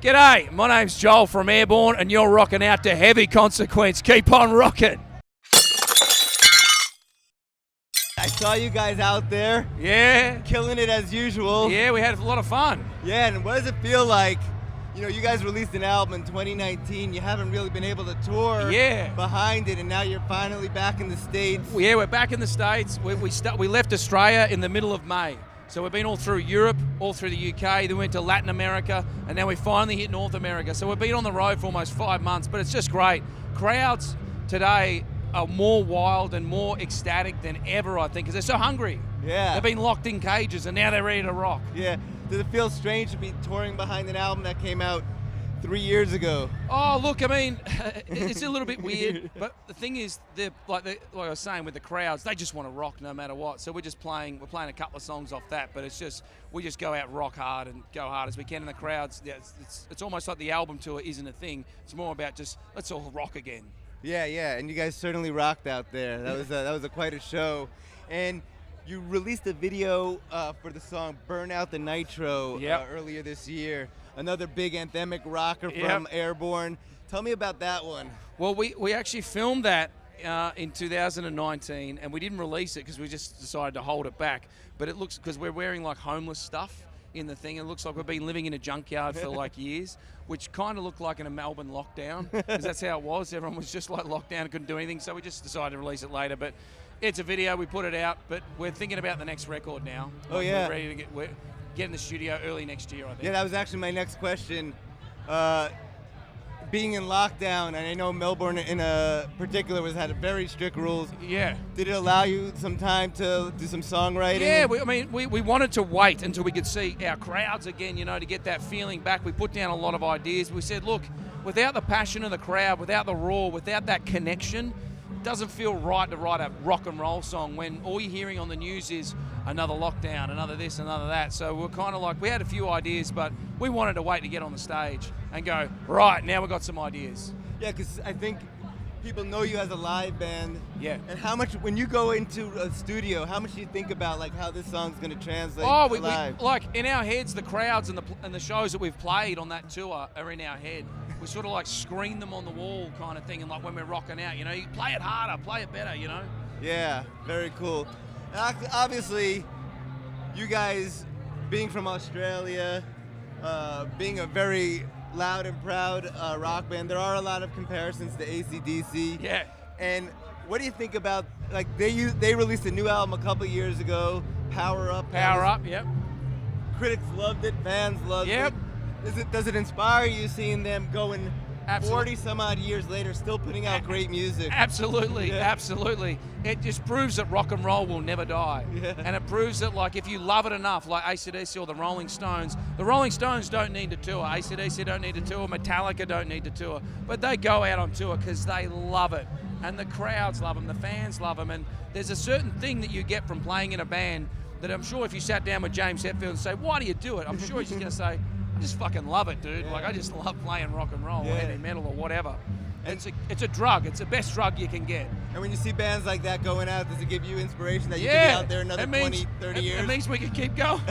G'day, my name's Joel from Airbourne and you're rocking out to Heavy Consequence. Keep on rocking. I saw you guys out there. Yeah. Killing it as usual. Yeah, we had a lot of fun. Yeah, and what does it feel like? You know, you guys released an album in 2019. You haven't really been able to tour behind it, and now you're finally back in the States. Yeah, we're back in the States. We left Australia in the middle of May. So we've been all through Europe, all through the UK, then we went to Latin America, and now we finally hit North America. So we've been on the road for almost 5 months, but it's just great. Crowds today are more wild and more ecstatic than ever, I think, because they're so hungry. Yeah. They've been locked in cages, and now they're ready to rock. Yeah. Does it feel strange to be touring behind an album that came out 3 years ago? Oh, look, I mean, it's a little bit weird, but the thing is, like I was saying with the crowds, they just want to rock no matter what. So we're playing a couple of songs off that, but we just go out rock hard and go hard as we can. And the crowds, yeah, it's almost like the album tour isn't a thing. It's more about just let's all rock again. Yeah, and you guys certainly rocked out there. That was quite a show, and you released a video for the song "Burn Out the Nitro" earlier this year. Another big anthemic rocker from Airbourne. Tell me about that one. Well, we actually filmed that in 2019, and we didn't release it because we just decided to hold it back. But it looks, because we're wearing like homeless stuff in the thing, it looks like we've been living in a junkyard for like years, which kind of looked like in a Melbourne lockdown, because that's how it was. Everyone was just like locked down and couldn't do anything, so we just decided to release it later. But it's a video, we put it out, but we're thinking about the next record now. Oh, yeah. We're ready to get in the studio early next year, I think. Yeah, that was actually my next question. Being in lockdown, and I know Melbourne in particular had very strict rules. Yeah. Did it allow you some time to do some songwriting? Yeah, we wanted to wait until we could see our crowds again, to get that feeling back. We put down a lot of ideas. We said, look, without the passion of the crowd, without the raw, without that connection, it doesn't feel right to write a rock and roll song when all you're hearing on the news is another lockdown, another this, another that. So we're kind of like, we had a few ideas, but we wanted to wait to get on the stage and go, right, now we've got some ideas. Yeah, because I think people know you as a live band. Yeah. And how much, when you go into a studio, how much do you think about like how this song's going to translate live? We like in our heads, the crowds and the shows that we've played on that tour are in our head. We sort of like screen them on the wall kind of thing, and like when we're rocking out, you play it harder, play it better, Yeah, very cool. And obviously, you guys being from Australia, being a very loud and proud rock band, there are a lot of comparisons to AC/DC. Yeah. And what do you think about, like, they released a new album a couple years ago, Power Up. Power Up, yep. Critics loved it, fans loved it. Does it inspire you seeing them going 40 some odd years later still putting out great music? Absolutely, absolutely. It just proves that rock and roll will never die. Yeah. And it proves that, like, if you love it enough, like AC/DC or the Rolling Stones don't need to tour. AC/DC don't need to tour. Metallica don't need to tour. But they go out on tour because they love it. And the crowds love them, the fans love them. And there's a certain thing that you get from playing in a band that I'm sure if you sat down with James Hetfield and say, why do you do it? I'm sure he's just going to say, I just fucking love it, dude. Like, I just love playing rock and roll or heavy metal or whatever. It's a drug. It's the best drug you can get. And when you see bands like that going out, does it give you inspiration that you can be out there another 20, 30 years? It means we can keep going.